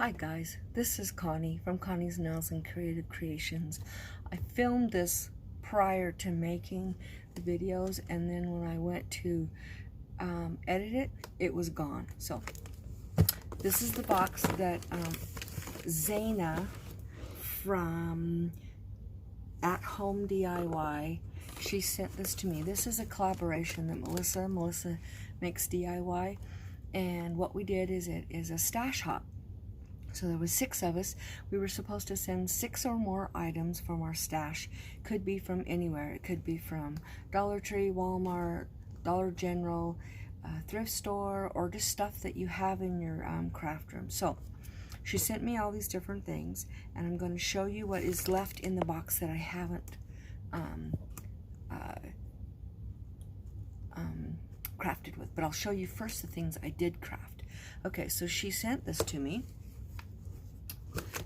Hi guys, this is Connie from Connie's Nails and Creative Creations. I filmed this prior to making the videos, and then when I went to edit it, it was gone. So this is the box that Zaina from At Home DIY, she sent this to me. This is a collaboration that Melissa makes DIY, and what we did is it is a stash hop. So there was 6 of us. We were supposed to send 6 or more items from our stash. Could be from anywhere. It could be from Dollar Tree, Walmart, Dollar General, thrift store, or just stuff that you have in your craft room. So she sent me all these different things, and I'm going to show you what is left in the box that I haven't crafted with. But I'll show you first the things I did craft. Okay, so she sent this to me.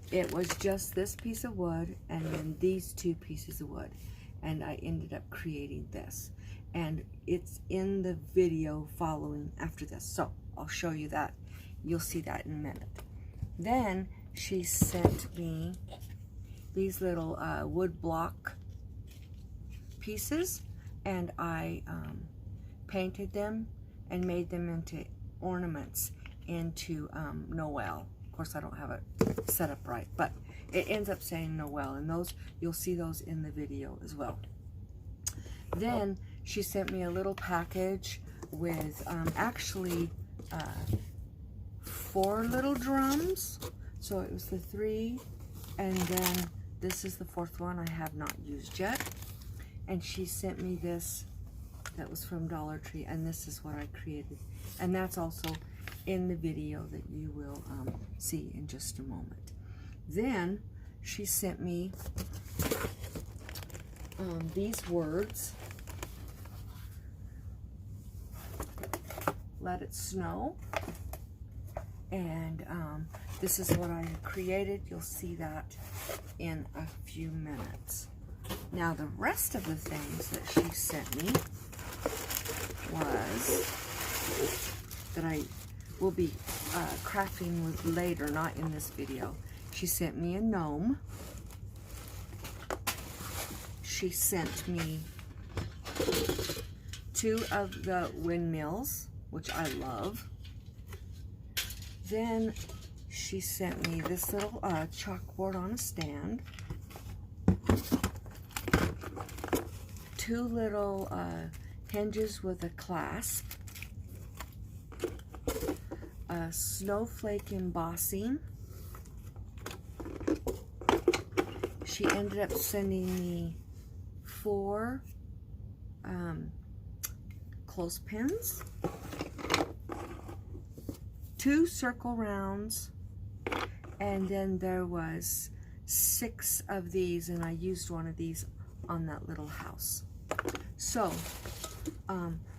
It was just this piece of wood and then these 2 pieces of wood, and I ended up creating this, and it's in the video following after this, so I'll show you that. You'll see that in a minute. Then she sent me these little wood block pieces, and I painted them and made them into ornaments into Noel. Of course, I don't have it set up right, but it ends up saying Noel, and those, you'll see those in the video as well. Then she sent me a little package with actually 4 little drums. So it was the 3, and then this is the 4th one I have not used yet. And she sent me this that was from Dollar Tree, and this is what I created, and that's also in the video that you will see in just a moment. Then she sent me these words: let it snow, and this is what I created. You'll see that in a few minutes. Now the rest of the things that she sent me was that I will be crafting with later, not in this video. She sent me a gnome. She sent me 2 of the windmills, which I love. Then she sent me this little chalkboard on a stand, 2 little hinges with a clasp, a snowflake embossing. She ended up sending me 4 clothespins, 2 circle rounds, and then there was 6 of these, and I used one of these on that little house. So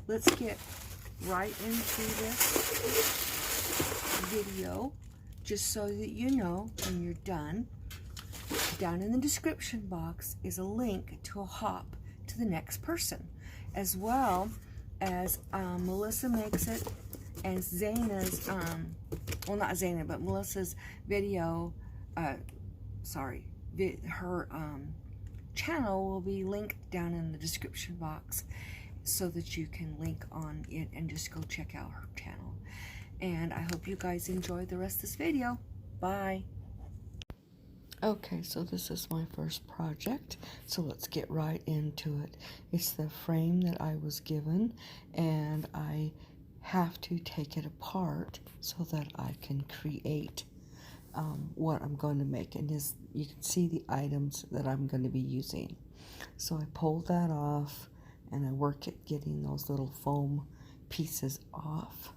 let's get right into this video, just so that you know when you're done. Down in the description box is a link to a hop to the next person, as well as Melissa makes it, and Zaina's well, not Zaina, but Melissa's video, her channel will be linked down in the description box, so that you can link on it and just go check out her channel. And I hope you guys enjoy the rest of this video. Bye. Okay, so this is my first project, so let's get right into it. It's the frame that I was given, and I have to take it apart so that I can create what I'm going to make. And you can see the items that I'm going to be using. So I pulled that off, and I work at getting those little foam pieces off.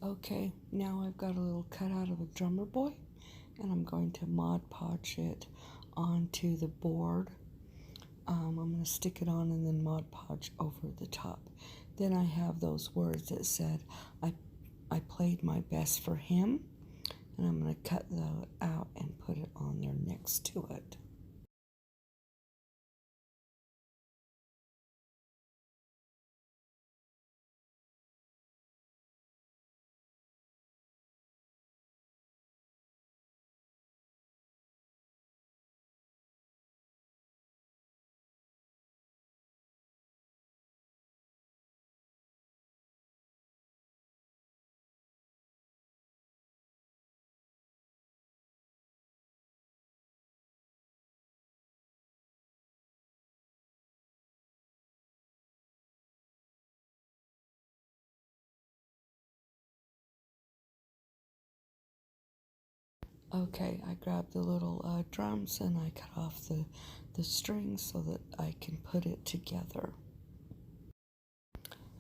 Okay, now I've got a little cutout of a drummer boy, and I'm going to Mod Podge it onto the board. I'm going to stick it on and then Mod Podge over the top. Then I have those words that said, I played my best for him, and I'm going to cut that out and put it on there next to it. Okay, I grabbed the little drums and I cut off the strings so that I can put it together.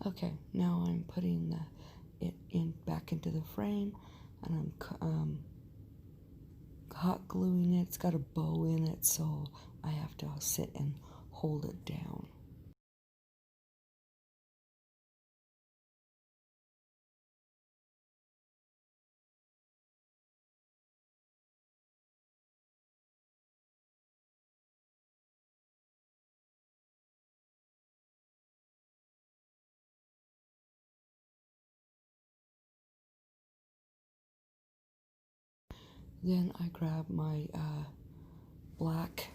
Okay, now I'm putting it back into the frame, and I'm hot gluing it. It's got a bow in it, so I have to sit and hold it down. Then I grab my black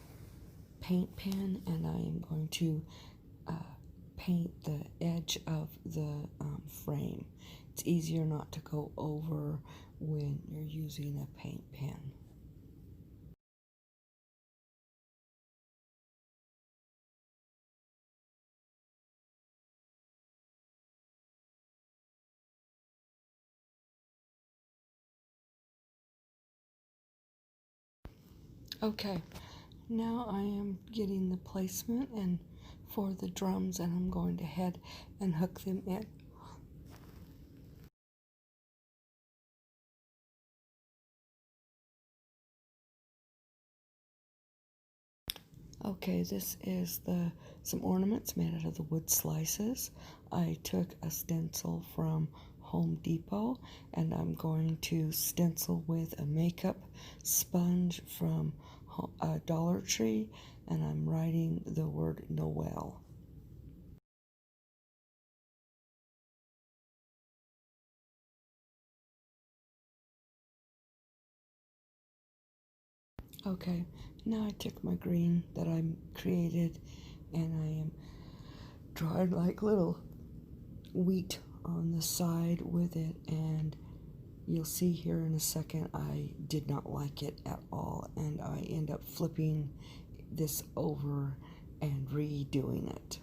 paint pen, and I am going to paint the edge of the frame. It's easier not to go over when you're using a paint pen. Okay, now I am getting the placement and for the drums, and I'm going to head and hook them in. Okay, this is some ornaments made out of the wood slices. I took a stencil from Home Depot, and I'm going to stencil with a makeup sponge from Dollar Tree, and I'm writing the word Noel. Okay, now I took my green that I created, and I am drawing like little wheat on the side with it, and you'll see here in a second I did not like it at all, and I end up flipping this over and redoing it.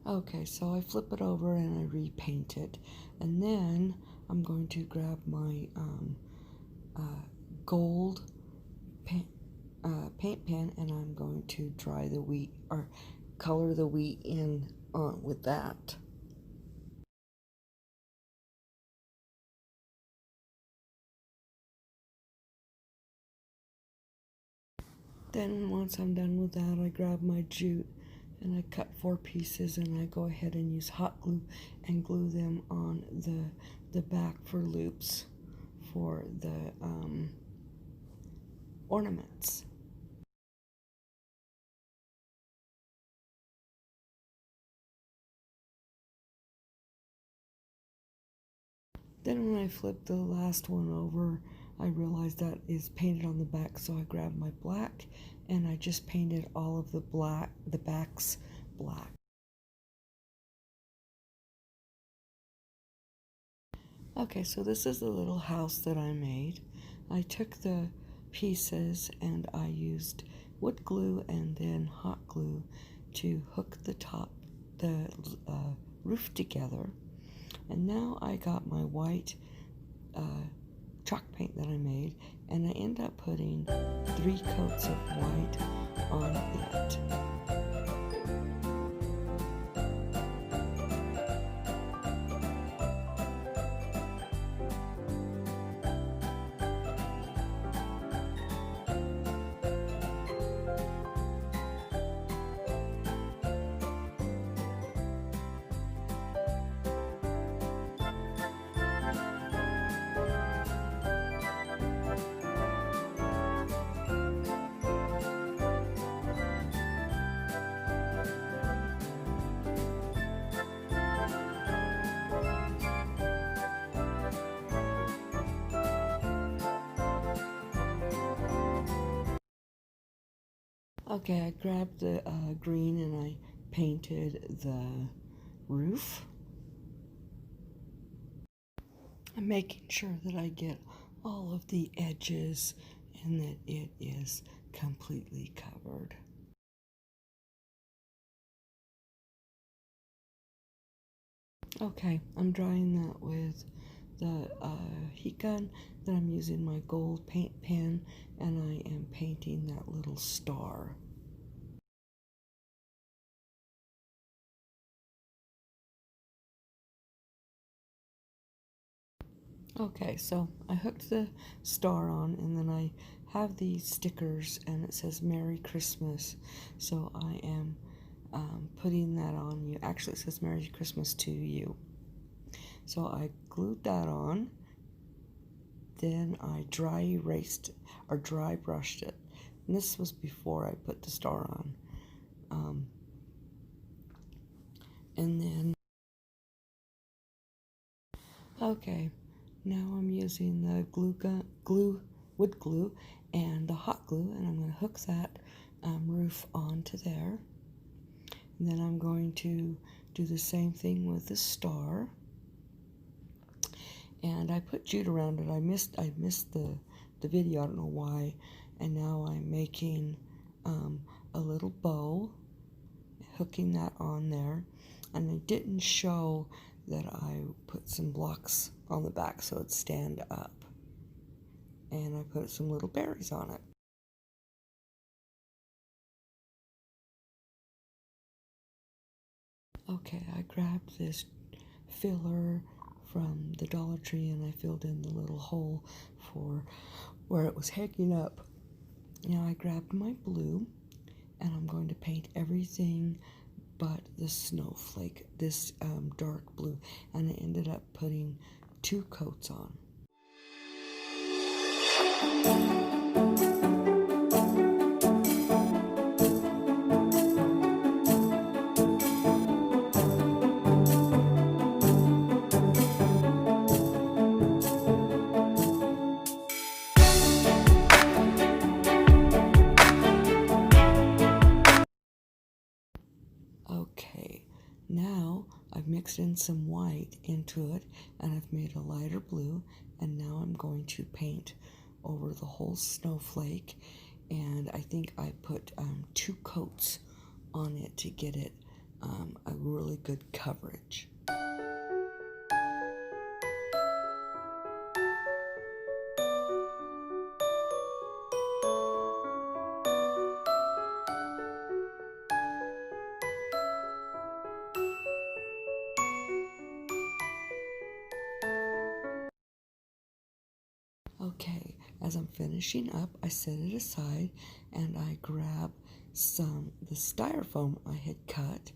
Okay, so I flip it over and I repaint it, and then I'm going to grab my gold paint pen, and I'm going to dry the wheat or color the wheat in with that. Then once I'm done with that, I grab my jute and I cut 4 pieces, and I go ahead and use hot glue and glue them on the back for loops for the ornaments. Then when I flip the last one over, I realized that is painted on the back, so I grabbed my black and I just painted all of the backs black. Okay, so this is the little house that I made. I took the pieces and I used wood glue and then hot glue to hook the roof together. And now I got my white chalk paint that I made, and I end up putting 3 coats of white on it. Okay, I grabbed the green and I painted the roof. I'm making sure that I get all of the edges and that it is completely covered. Okay, I'm drying that with the heat gun. Then I'm using my gold paint pen and I am painting that little star. Okay, so I hooked the star on and then I have these stickers and it says Merry Christmas. So I am putting that on you. Actually, it says Merry Christmas to you. So I glued that on. Then I dry erased or dry brushed it. And this was before I put the star on. And then, okay, now I'm using the wood glue and the hot glue, and I'm going to hook that roof onto there. And then I'm going to do the same thing with the star. And I put jute around it. I missed the video, I don't know why. And now I'm making a little bow, hooking that on there. And I didn't show that I put some blocks on the back so it'd stand up. And I put some little berries on it. Okay, I grabbed this filler from the Dollar Tree and I filled in the little hole for where it was hanging up. Now I grabbed my blue and I'm going to paint everything but the snowflake, this dark blue, and I ended up putting 2 coats on. Okay, now I've mixed in some white into it and I've made a lighter blue, and now I'm going to paint over the whole snowflake, and I think I put 2 coats on it to get it a really good coverage. Okay, as I'm finishing up, I set it aside and I grab the styrofoam I had cut,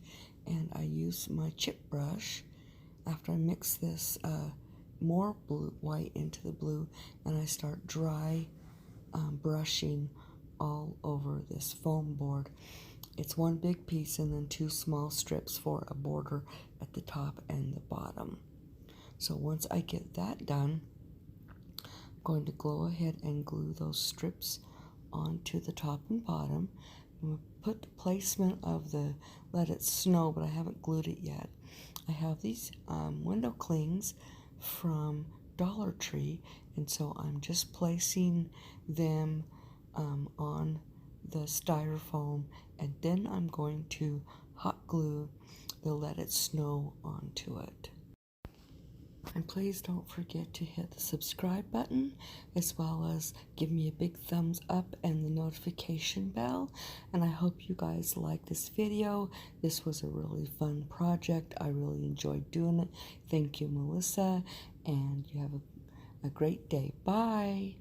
and I use my chip brush after I mix this more white into the blue, and I start dry brushing all over this foam board. It's one big piece and then 2 small strips for a border at the top and the bottom. So once I get that done, I'm going to go ahead and glue those strips onto the top and bottom. I'm going to put the placement of the Let It Snow, but I haven't glued it yet. I have these window clings from Dollar Tree, and so I'm just placing them on the styrofoam, and then I'm going to hot glue the Let It Snow onto it. And please don't forget to hit the subscribe button, as well as give me a big thumbs up and the notification bell. And I hope you guys like this video. This was a really fun project. I really enjoyed doing it. Thank you, Melissa, and you have a great day. Bye.